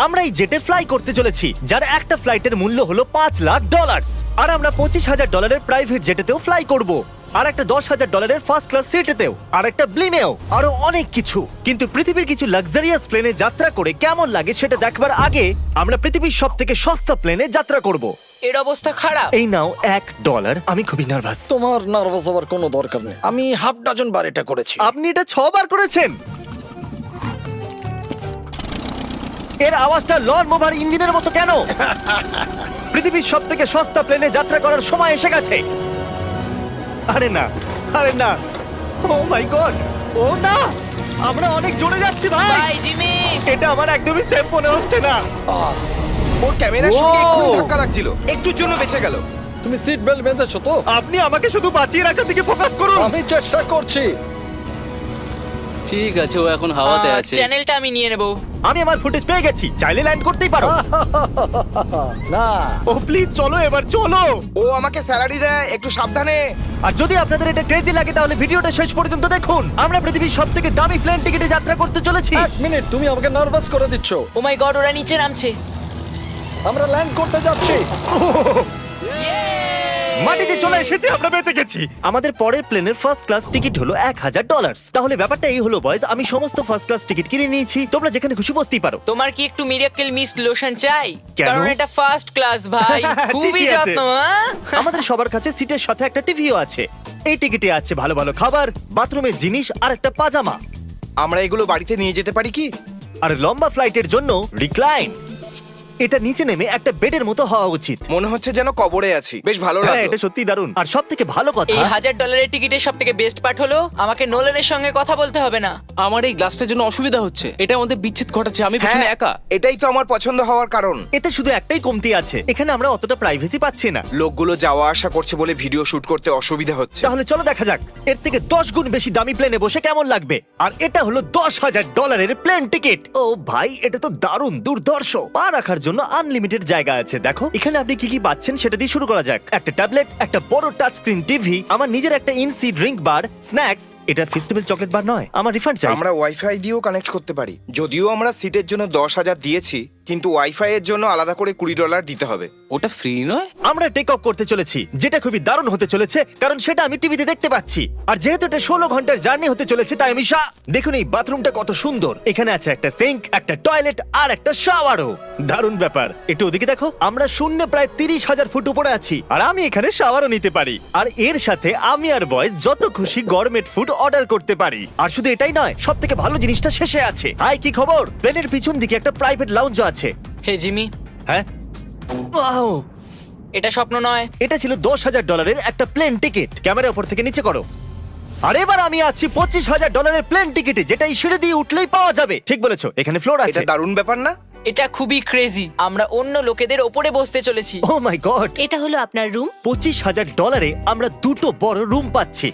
আমরা এই জেটে ফ্লাই করতে চলেছি, যার একটা ফ্লাইটের মূল্য হলো $5,00,000। আর আমরা $25,000 প্রাইভেট জেটেতেও ফ্লাই করব, আর একটা $10,000 ফার্স্ট ক্লাস সিটেতেও, আর একটা ব্লিমেও, আরো অনেক কিছু। কিন্তু পৃথিবীর কিছু লাক্সারিয়াস প্লেনে যাত্রা করে কেমন লাগে সেটা দেখবার আগে আমরা পৃথিবীর সব থেকে সস্তা প্লেনে যাত্রা করব। এর অবস্থা খারাপ। এই নাও $1। আমি খুবই নার্ভাস। তোমার নার্ভাস হওয়ার কোনো দরকার নেই, আমি হাফ ডজন বার এটা করেছি। আপনি এটা 6 বার করেছেন। এর আওয়াজটা লন মোভার ইঞ্জিনের মতো কেন? পৃথিবীর সব থেকে সস্তা প্লেনে যাত্রা করার সময় এসে গেছে। আরে না, আরে না, ও মাই গড, ও না, আমরা অনেক জোরে যাচ্ছি ভাই। Bye Jimmy. এটা আমার একদমই সেফ মনে হচ্ছে না। ওর ক্যামেরার সঙ্গে Wow! এক্ষুনি ধাক্কা লাগছিল, একটুর জন্য বেঁচে গেল। তুমি সিট বেল্ট বেঁধেছো তো? আপনি আমাকে শুধু বাঁচিয়ে রাখার দিকে ফোকাস করুন। আমি চেষ্টা করছি। ঠিক আছে, ও এখন হাওয়াতে আছে। চ্যানেলটা আমি নিয়ে নেব। আমি আমার ফুটেজ পেয়ে গেছি, চাইলে ল্যান্ড করতেই পারো। না, ও প্লিজ চলো, এবার চলো। ও আমাকে স্যালারি দেয়, একটু সাবধানে। আর যদি আপনাদের এটা ক্রেজি লাগে তাহলে ভিডিওটা শেষ পর্যন্ত দেখুন। আমরা পৃথিবীর সব থেকে দামি প্লেন টিকিটে যাত্রা করতে চলেছি। এক মিনিট, তুমি আমাকে নার্ভাস করে দিচ্ছ। ও মাই গড, ওরা নিচে নামছে। আমরা ল্যান্ড করতে যাচ্ছি। মাটিতে চলে এসেছি, আমরা বেঁচে গেছি। আমাদের পরের প্লেনের ফার্স্ট ক্লাস টিকিট হলো $1,000। তাহলে ব্যাপারটা এই হলো বয়স, আমি সমস্ত ফার্স্ট ক্লাস টিকিট কিনে নিয়েছি, তোমরা যেখানে খুশি বসতেই পারো। তোমার কি একটু মিরাকেল মিস্ট লোশন চাই? কেন? কারণ এটা ফার্স্ট ক্লাস ভাই, খুবই ঠিকই আছে। যত্ন। হ্যাঁ? আমাদের সবার কাছে সিটের সাথে একটা টিভিও আছে। এই টিকিটে আছে ভালো ভালো খাবার, বাথরুমের জিনিস আর একটা পাজামা। আমরা এগুলো বাড়িতে নিয়ে যেতে পারি কি? আর লম্বা ফ্লাইটের জন্য রিক্লাইন। এটা নিচে নেমে একটা বেডের মতো হওয়া উচিত। মনে হচ্ছে যেন কবরে আছি, বেশ ভালো হ্যাঁ, লাগলো। এটা সত্যি দারুণ। আর সব থেকে ভালো কথা, এই $1,000 টিকিটের সব থেকে বেস্ট পার্ট হলো আমাকে নোলানের সঙ্গে কথা বলতে হবে না। আমার এই গ্লাসটার জন্য অসুবিধা হচ্ছে, এটা আমাদের বিচ্ছেদ ঘটাচ্ছে। আমি পিছনে হ্যাঁ, একা। এটাই তো আমার পছন্দ হওয়ার কারণ। এতে শুধু একটাই কমতি আছে, এখানে আমরা অতটা প্রাইভেসি পাচ্ছি না। লোকগুলো যাওয়া আসা করছে বলে ভিডিও শুট করতে অসুবিধা হচ্ছে। তাহলে চলো দেখা যাক এর থেকে 10 গুণ বেশি দামি প্লেনে বসে কেমন লাগবে। আর এটা হলো $10,000 প্লেন টিকিট। ও ভাই, এটা তো দারুণ দুর্ধর্ষ। পা রাখার জন্য আনলিমিটেড জায়গা আছে। দেখো এখানে আপনি কি কি পাচ্ছেন সেটা দিয়ে শুরু করা যাক। একটা ট্যাবলেট, একটা বড় টাচ স্ক্রিন টিভি, আমার নিজের একটা ইনসি ড্রিঙ্ক বার, স্ন্যাক্স। এটা ফেস্টিভ্যাল চকলেট বার নয়, আমার রিফান্ড চাই। আমরা ওয়াইফাই দিয়েও কানেক্ট করতে পারি। যদিও আমরা সিটের জন্য 10,000 দিয়েছি, কিন্তু ওয়াইফাই এর জন্য আলাদা করে $20 দিতে হবে। ওটা ফ্রি নয়? আমরা টেক অফ করতে চলেছি, যেটা খুবই দারুণ হতে চলেছে, কারণ সেটা আমি টিভিতে দেখতে পাচ্ছি। আর যেহেতু এটা 16 ঘন্টার জার্নি হতে চলেছে, তাই আমি দেখুন এই বাথরুমটা কত সুন্দর। এখানে আছে একটা সিঙ্ক, একটা টয়লেট আর একটা শাওয়ারও। দারুণ ব্যাপার। একটু ওদিকে দেখো, আমরা শূন্যে প্রায় 30,000 ফুট উপরে আছি, আর আমি এখানে শাওয়ারও নিতে পারি। আর এর সাথে আমি আর বয়স যত খুশি গরমেট ফুড অর্ডার করতে পারি। আর শুধু এটাই নয়, সব থেকে ভালো জিনিসটা শেষে আছে। হাই, কি খবর? প্লেনের পিছন দিকে একটা প্রাইভেট লাউঞ্জ আছে। হে জিমি, হ্যাঁ, ওয়াও, এটা স্বপ্ন নয়। এটা ছিল $10,000 একটা প্লেন টিকিট। ক্যামেরা উপর থেকে নিচে করো। আর এবার আমি আছি $25,000 প্লেন টিকিটে, যেটা এই সিঁড়ি দিয়ে উঠলেই পাওয়া যাবে। ঠিক বলেছো, এখানে ফ্লোর আছে। এটা দারুণ ব্যাপার না? এটা খুবই ক্রেজি। আমরা অন্য লোকেদের ওপরে বসতে চলেছি। ও মাই গড, এটা হলো আপনার রুম। $25,000 আমরা দুটো বড় রুম পাচ্ছি।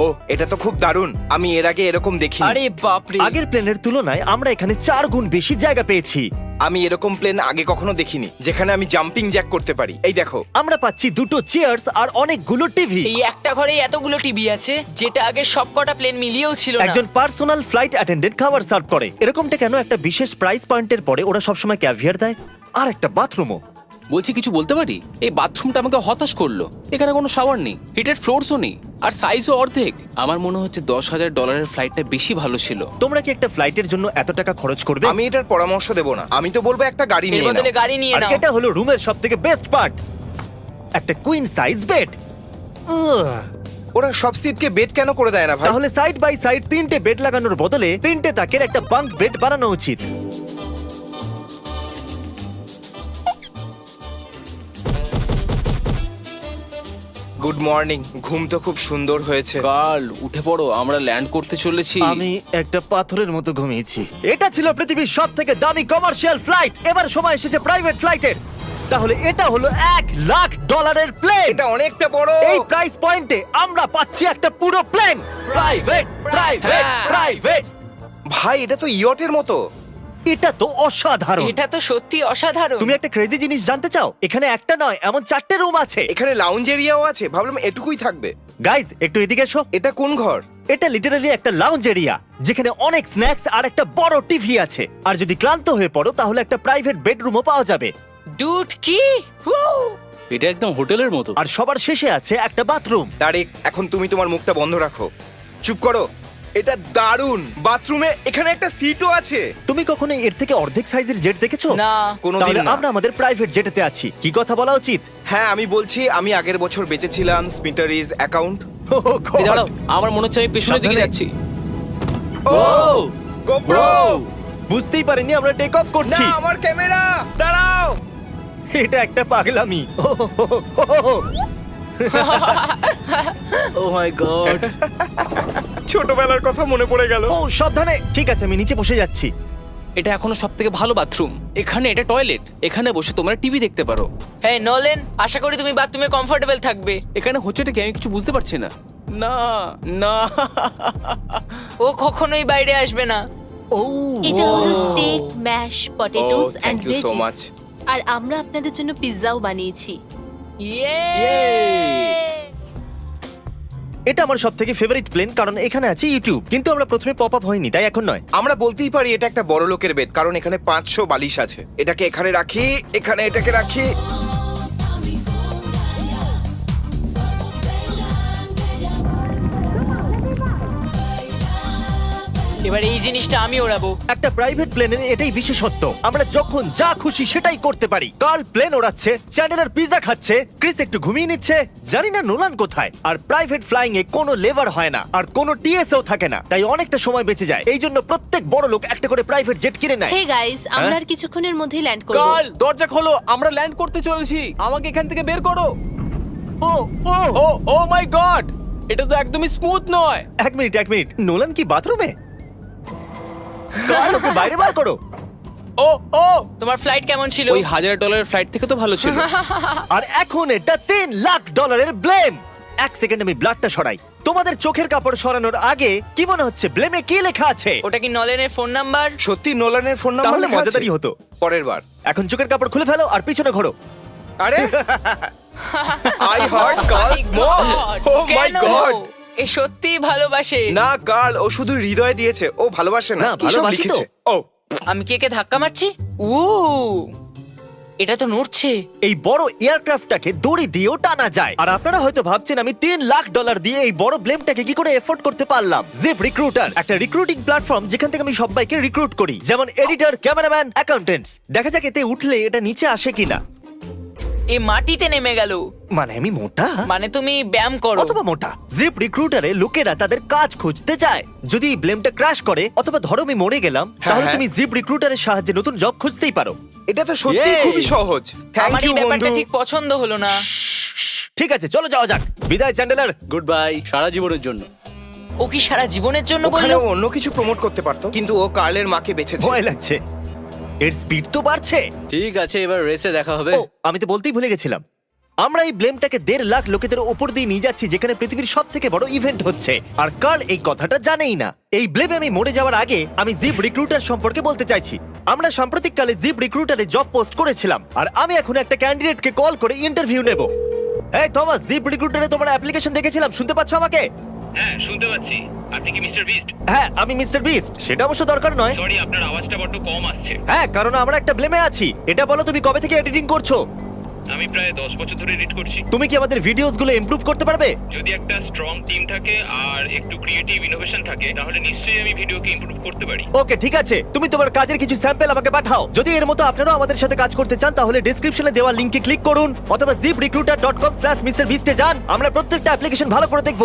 ও, এটা তো খুব দারুণ। আমি এর আগে এরকম দেখিনি। আরে বাপরে। আগের প্লেনের তুলনায় আমরা এখানে 4 গুণ বেশি জায়গা পেয়েছি। আমি এরকম প্লেন আগে কখনো দেখিনি যেখানে আমি জাম্পিং জ্যাক করতে পারি। এই দেখো, আমরা পাচ্ছি দুটো চেয়ার্স আর অনেকগুলো টিভি। এই একটা ঘরে এতগুলো টিভি আছে, যেটা আগে সবকটা প্লেন মিলিয়েও ছিল না। একজন পার্সোনাল ফ্লাইট অ্যাটেন্ডেন্ট খাবার সার্ভ করে। এরকমটা কেন? একটা বিশেষ প্রাইস পয়েন্টের পরে ওরা সবসময় ক্যাভিয়ার দেয়। আর একটা বাথরুমও। বলছি, কিছু বলতে পারি? এই বাথরুমটা আমাকে হতাশ করলো। এখানে কোনো শাওয়ার নেই, হিটেড ফ্লোরসও নেই, আর সাইজও অর্ধেক। আমার মনে হচ্ছে $10,000 ফ্লাইটটা বেশি ভালো ছিল। তোমরা কি একটা ফ্লাইটের জন্য এত টাকা খরচ করবে? আমি এটার পরামর্শ দেব না। আমি তো বলবো একটা গাড়ি এর নিয়ে বদলে নাও। গাড়ি নিয়ে আর নাও। এটা হলো রুমের সবথেকে বেস্ট পার্ট, একটা কুইন সাইজ বেড। ওরা সব সিটকে বেড কেন করে দেয় না ভাই? তাহলে সাইড বাই সাইড 3টে বেড লাগানোর বদলে 3টে তাকের একটা বাঙ্ক বেড বানানো উচিত। Good morning. ঘুম তো খুব সুন্দর হয়েছে। কাল উঠে পড়ো, আমরা ল্যান্ড করতে চলেছি। আমি একটা পাথরের মতো ঘুমিয়েছি। এটা ছিল পৃথিবীর সবথেকে দামি কমার্শিয়াল ফ্লাইট। এবার সময় এসেছে প্রাইভেট ফ্লাইটের। তাহলে এটা হলো $1,00,000 প্লেন। এটা অনেকটা বড়। এই প্রাইস পয়েন্টে আমরা পাচ্ছি একটা পুরো প্লেন। Private, private, private. ভাই, এটা তো ইয়টের মতো। এটা তো অসাধারণ। এটা তো সত্যি অসাধারণ। তুমি একটা ক্রেজি জিনিস জানতে চাও? এখানে একটা নয়, এমন 4টে রুম আছে। এখানে লাউঞ্জ এরিয়াও আছে, ভাবলাম এটুকুই থাকবে। গাইজ, একটু এদিকে এসো। এটা কোন ঘর? এটা লিটারালি একটা লাউঞ্জ এরিয়া, যেখানে অনেক স্ন্যাক্স আর একটা বড় টিভি আছে। আর যদি ক্লান্ত হয়ে পড়ো তাহলে একটা প্রাইভেট বেডরুমও পাওয়া যাবে। ডুড কি Woo! এটা একদম হোটেলের মতো। আর সবার শেষে আছে একটা বাথরুম। তারিক, এখন তুমি তোমার মুখটা বন্ধ রাখো। চুপ করো। এটা দারুণ। বাথরুমে এখানে একটা সিটও আছে। তুমি কখনো এর থেকে অর্ধেক সাইজের জেট দেখেছো? না। কোনোদিন তাহলে না। আমরা আমাদের প্রাইভেট জেটেতে আছি। কি কথা বলা উচিত? হ্যাঁ, আমি বলছি আমি আগের বছর বেঁচেছিলাম স্মিটারিজ অ্যাকাউন্ট। এই দাঁড়াও, আমার মনে হচ্ছে আমি পেছনের দিকে সাবধানে। যাচ্ছি। ও গোপ্রো! বুঝতেই পারিনি আমরা টেক অফ না, করছি। আমার ক্যামেরা! দাঁড়াও। এটা একটা পাগলামি। ও মাই গড। ছোটবেলার কথা মনে পড়ে গেল। ও সাবধানে। ঠিক আছে, আমি নিচে বসে যাচ্ছি। এটা এখনো সবথেকে ভালো বাথরুম। এখানে এটা টয়লেট। এখানে বসে তোমরা টিভি দেখতে পারো। হ্যাঁ নোলেন, আশা করি তুমি বাথরুমে কমফোর্টেবল থাকবে। এখানে হচ্ছেটা কি আমি কিছু বুঝতে পারছি না। না না। ও কখনোই বাইরে আসবে না। ও এটা হলো steak, mash, potatoes Oh, and thank you so veggies. much. আর আমরা আপনাদের জন্য পিৎজাও বানিয়েছি। ইয়ে! এটা আমার সবথেকে ফেভারিট প্লেন, কারণ এখানে আছে ইউটিউব। কিন্তু আমরা প্রথমে পপ আপ হয়নি, তাই এখন নয়। আমরা বলতেই পারি এটা একটা বড় লোকের বেড, কারণ এখানে 500 বালিশ আছে। এটাকে এখানে রাখি, এখানে এটাকে রাখি। এবার এই জিনিসটা আমি ওড়াবো। একটা প্রাইভেট প্লেনের এটাই বিশেষত্ব, আমরা যখন যা খুশি সেটাই করতে পারি। কার্ল প্লেন ওড়াচ্ছে, চ্যান্ডেলার পিৎজা খাচ্ছে, ক্রিস একটু ঘুমিয়ে নিচ্ছে, জানি না নোলান কোথায়। আর প্রাইভেট ফ্লাইং এ কোনো লেবার হয় না, আর কোনো টিএসও থাকে না, তাই অনেকটা সময় বেঁচে যায়। এই জন্য প্রত্যেক বড় লোক একটা করে প্রাইভেট জেট কিনে নেয়। হে গাইস, আমরা হ্যাঁ? আর কিছুক্ষণের মধ্যেই ল্যান্ড করব। কাল দরজা খোলো, আমরা ল্যান্ড করতে চলেছি। আমাকে এখান থেকে বের করো। ও ও ও ও মাই গড, এটা তো একদমই স্মুথ নয়। এক মিনিট, নোলান কি বাথরুমে? কার্ল, ওকে বাইরে বার করো। ও ও, তোমার ফ্লাইট কেমন ছিল? ওই $1000 ফ্লাইট থেকে তো ভালো ছিল। আর এখন এটা $3 লাখ ব্লেম। এক সেকেন্ড আমি ব্লাডটা সরাই। তোমাদের চোখের কাপড় সরানোর আগে কি মনে হচ্ছে ব্লেমে কি লেখা আছে? ওটা কি নলেনের ফোন নাম্বার? সত্যি নোলানের ফোন নাম্বার তাহলে লেখা আছে? মজাদারই হতো। পরের বার। এখন চোখের কাপড় খুলে ফেলো আর পিছনে ঘোরো। আরে আই হার্ট কার্লস মম। ও মাই কেন? গড! এ সত্যি ভালোবাসে। না কার্ল, ও শুধু হৃদয় দিয়েছে, ও ভালোবাসে না। না, কি সব ভালোবাসি তো। লিখেছে? ও আমি কি একে ধাক্কা মারছি? উ এটা তো নড়ছে। এই বড় এয়ারক্রাফটটাকে দড়ি দিয়েও টানা যায়। আর আপনারা হয়তো ভাবছেন আমি $3 লাখ দিয়ে এই বড় ব্লেমটাকে কি করে এফোর্ড করতে পারলাম। জিপ রিক্রুটার একটা রিক্রুটিং প্ল্যাটফর্ম, যেখান থেকে আমি সবাইকে রিক্রুট করি, যেমন এডিটর, ক্যামেরাম্যান, অ্যাকাউন্টেন্টস। দেখা যাক এতে উঠলে এটা নিচে আসে কিনা। এ মাটিতে নেমে গেল। মানে আমি মোটা মানে তুমি ব্যায়াম করো। অথবা মোটা। জিপ রিক্রুটারে লোকেরা তাদের কাজ খুঁজতে যায়। যদি এই ব্লেমটা ক্র্যাশ করে অথবা ধরো আমি মরে গেলাম, তাহলে হ্যাঁ। তুমি জিপ রিক্রুটারের সাহায্যে নতুন জব খুঁজতেই পারো। এটা তো সত্যি Yay! খুবই সহজ। থ্যাংক আমার ইউ এই ব্যাপারটা বন্ধু। ঠিক পছন্দ হলো না। ঠিক আছে, চলো যাওয়া যাক। বিদায় চ্যান্ডেলার। গুড বাই, সারা জীবনের জন্য। ও কি সারা জীবনের জন্য ওখানে বললো? ও অন্য কিছু প্রমোট করতে পারতো, কিন্তু ও কার্লের মাকে বেঁচেছে। ভয় লাগছে। এর স্পিড তো বাড়ছে। ঠিক আছে, এবার রেসে দেখা হবে। ও, আমি তো বলতেই ভুলে গেছিলাম। আমরা এই ব্লেমটাকে 1.5 লাখ লোকেদের ওপর দিয়ে নিয়ে যাচ্ছি, যেখানে পৃথিবীর সব থেকে বড় ইভেন্ট হচ্ছে। আর কার্ল এই কথাটা জানেই না। এই ব্লেমে আমি মরে যাওয়ার আগে আমি জিপ রিক্রুটার সম্পর্কে বলতে চাইছি। আমরা সাম্প্রতিককালে জিপ রিক্রুটারে জব পোস্ট করেছিলাম, আর আমি এখন একটা ক্যান্ডিডেটকে কল করে ইন্টারভিউ নেব। এই থমাস, জিপ রিক্রুটারে তোমার অ্যাপ্লিকেশন দেখেছিলাম, শুনতে পাচ্ছ আমাকে? হ্যাঁ শুনতে পাচ্ছি। আপনি কি মিস্টার বিস্ট? হ্যাঁ, আমি মিস্টার বিস্ট। সেটা অবশ্য দরকার নয়। সরি, আপনার আওয়াজটা বড্ড কম আসছে। হ্যাঁ, কারণ আমরা একটা ব্লেমে আছি। এটা বলো, তুমি কবে থেকে এডিটিং করছো? আমি প্রায় 10 বছর ধরে এডিট করছি। তুমি কি আমাদের ভিডিওসগুলো ইমপ্রুভ করতে পারবে? যদি একটা স্ট্রং টিম থাকে আর একটু ক্রিয়েটিভ ইনোভেশন থাকে, তাহলে নিশ্চয়ই আমি ভিডিওকে ইমপ্রুভ করতে পারি। ওকে, ঠিক আছে। তুমি তোমার কাজের কিছু স্যাম্পল আমাকে পাঠাও। যদি এর মতো আপনারাও আমাদের সাথে কাজ করতে চান, তাহলে ডেসক্রিপশনে দেওয়া লিংকে ক্লিক করুন অথবা ziprecruiter.com/mrbeast এ যান। আমরা প্রত্যেকটা অ্যাপ্লিকেশন ভালো করে দেখব।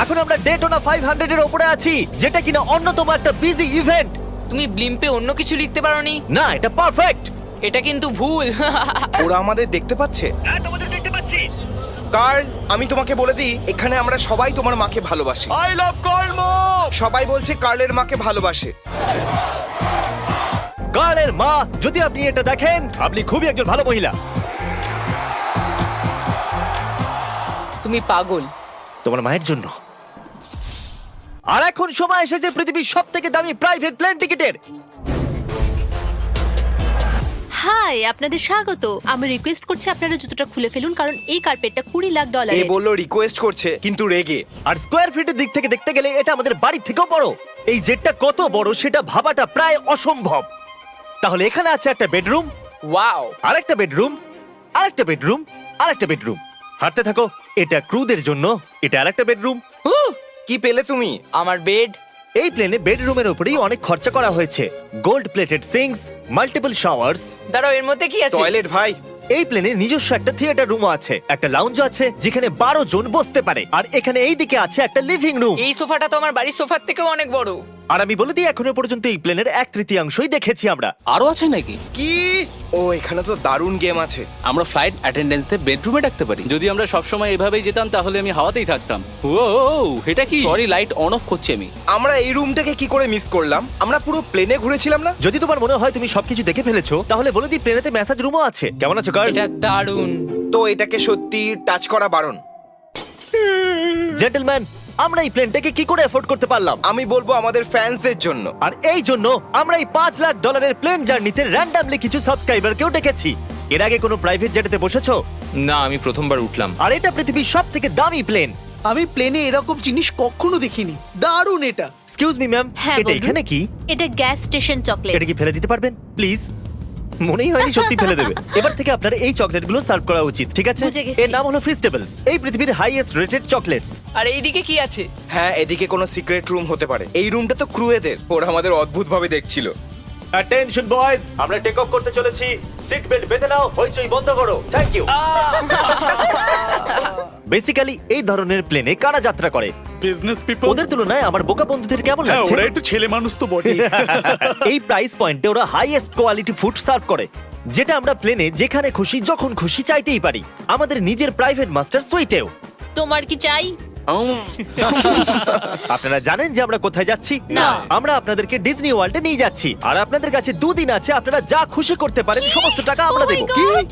এখন আমরা ডেটোনা 500 এর উপরে আছি, যেটা কিনা অন্যতম একটা বিজি ইভেন্ট। তুমি ব্লিম্পে অন্য কিছু লিখতে পারোনি? না, এটা পারফেক্ট। এটা কিন্তু ভুল। ওরা আমাদের দেখতে পাচ্ছে। হ্যাঁ, তোমাদের দেখতে পাচ্ছি। কার্ল, আমি তোমাকে বলে দিই, এখানে আমরা সবাই তোমার মাকে ভালোবাসি। আই লাভ কর্ম। সবাই বলছে কার্লের মাকে ভালোবাসে। কার্লের মা, যদি আপনি এটা দেখেন, আপনি খুবই একজন ভালো মহিলা। তুমি পাগল। তোমার মায়ের জন্য আর এখন সময় এসেছে পৃথিবীর সবথেকে দামি প্রাইভেট প্লেন টিকিটের। হাই, আপনাদের স্বাগত। আমি রিকোয়েস্ট করছি আপনারা জুতোটা খুলে ফেলুন, কারণ এই কার্পেটটা $20 লাখ। এ বললো রিকোয়েস্ট করছে কিন্তু রেগে। আর স্কোয়ার ফিটের দিক থেকে দেখতে গেলে এটা আমাদের বাড়ির থেকেও বড়। এই জেটটা কত বড় সেটা ভাবাটা প্রায় অসম্ভব। তাহলে এখানে আছে একটা বেডরুম, ওয়াও। আরেকটা বেডরুম, আরেকটা বেডরুম, আরেকটা বেডরুম। হাঁটতে থাকো। এটা ক্রুদের জন্য, এটা আরেকটা বেডরুম। কি পেলে তুমি? আমার বেড। এই প্লেনে বেডরুমের উপরেই অনেক খরচা করা হয়েছে। Gold plated syncs, multiple showers. দাঁড়াও, এর মধ্যে কি আছে? টয়লেট ভাই। এই প্লেনে নিজস্ব একটা থিয়েটার রুমও আছে, একটা লাউঞ্জ আছে যেখানে 12 জন বসতে পারে, আর এখানে এই দিকে আছে একটা লিভিং রুম। এই সোফাটা তো আমার বাড়ির সোফার থেকেও অনেক বড়। আর আমি বলে দিই, এখনো পর্যন্ত এই প্লেনের 1/3 দেখেছি আমরা। আরো আছে নাকি? কি? ও এখানে তো দারুণ গেম আছে। আমরা ফ্লাইট অ্যাটেন্ডেন্সদের বেডরুমে ডাকতে পারি। যদি আমরা সবসময় এভাবেই যেতাম তাহলে আমি হাওয়াতেই থাকতাম। ও এটা কি? সরি, লাইট অন অফ করছি আমি। আমরা এই রুমটাকে কি করে মিস করলাম? আমরা পুরো প্লেনে ঘুরেছিলাম না? যদি তোমার মনে হয় তুমি সবকিছু দেখে ফেলেছো, তাহলে বলে দিই প্লেনেতে ম্যাসাজ রুমও আছে। কেমন আছো গার্ল? এটা দারুণ। তো এটাকে সত্যি টাচ করা বারণ। জেন্টলম্যান, আমরা এই প্লেনটাকে কি করে এফোর্ড করতে পারলাম? আমি বলবো আমাদের ফ্যান্সদের জন্য। আর এই জন্য আমরা এই $5 লাখ প্লেন জার্নিতে র্যান্ডমলি কিছু সাবস্ক্রাইবারকেও ডেকেছি। এর আগে কোনো প্রাইভেট জেটেতে বসেছো? না, আমি প্রথমবার উঠলাম। আর এটা পৃথিবীর সবথেকে দামি প্লেন। আমি প্লেনে এরকম জিনিস কখনো দেখিনি। দারুণ এটা। এক্সকিউজ মি ম্যাম, হ্যাঁ, এটা বলুন। এখানে কি? এটা গ্যাস স্টেশন চকলেট। এটা কি ফেলে দিতে পারবেন প্লিজ? মনেই হয়নি সত্যি ফেলে দেবে। এবার থেকে আপনার এই চকলেটগুলো সার্ভ করা উচিত, ঠিক আছে? বুঝে গেছি। এর নাম হলো ফিস্টেবলস, এই পৃথিবীর হাইয়েস্ট রেটেড চকলেটস। আর এইদিকে কি আছে? হ্যাঁ, এদিকে কোনো সিক্রেট রুম হতে পারে। এই রুমটা তো ক্রুয়েদের। ওরা আমাদের অদ্ভুত ভাবে দেখছিল। অ্যাটেনশন বয়েজ, আমরা টেক অফ করতে চলেছি। সিট বেল্ট বেঁধে নাও, হইচই বন্ধ করো। Thank you. বেসিক্যালি এই ধরনের প্লেনে কারা যাত্রা করে? Business people. ওদের তুলনায় আমার বোকা বন্ধুদের কেমন হ্যাঁ, লাগছে? ওরা একটু ছেলে মানুষ তো বটে। এই প্রাইস পয়েন্টে ওরা হাইয়েস্ট কোয়ালিটি ফুড সার্ভ করে, যেটা আমরা প্লেনে যেখানে খুশি যখন খুশি চাইতেই পারি। আমাদের নিজের প্রাইভেট মাস্টার সুইটেও। তোমার কি চাই? আপনারা জানেন যে আমরা কোথায় যাচ্ছি? না। আমরা আপনাদেরকে ডিজনি ওয়ার্ল্ডে নিয়ে যাচ্ছি, আর আপনাদের কাছে 2 দিন আছে। আপনারা যা খুশি করতে পারেন, সমস্ত টাকা আমরা Oh my দেব। God!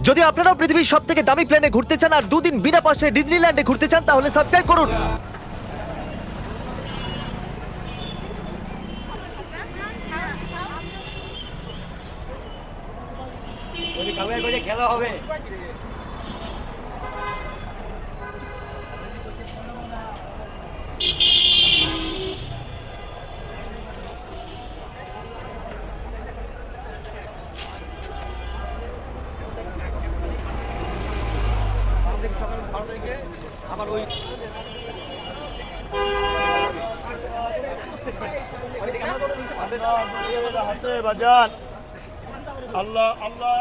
যদি আপনারাও পৃথিবীর সবথেকে দামি প্লেনে ঘুরতে চান আর 2 দিন বিনা পয়সায় ডিজনিল্যান্ডে ঘুরতে চান, তাহলে সাবস্ক্রাইব করুন। আল্লাহ আল্লাহ।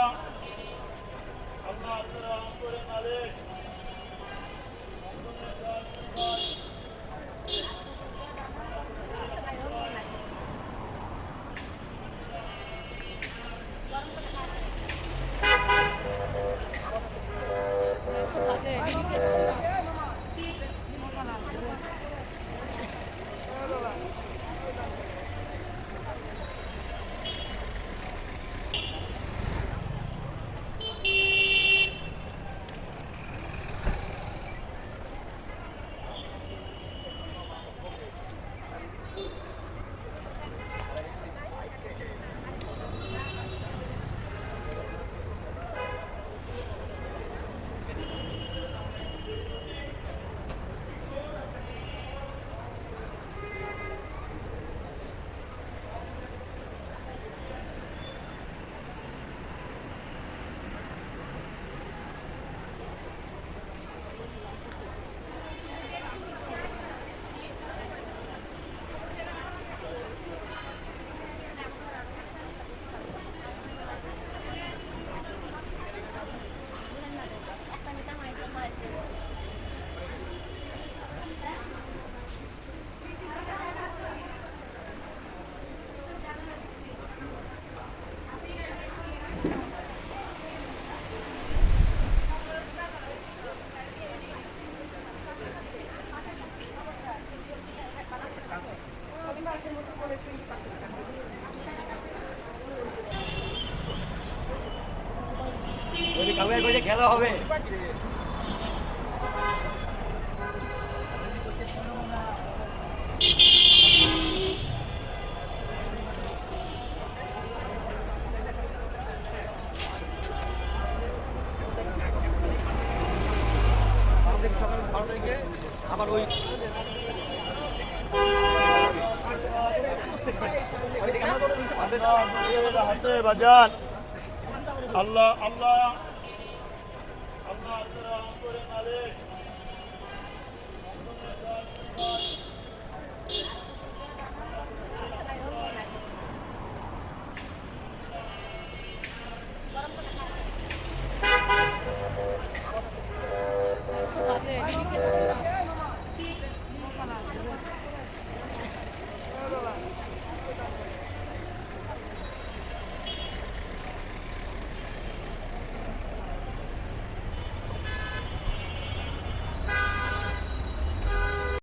খেলা হবে। আল্লাহ আল্লাহ আল্লাহ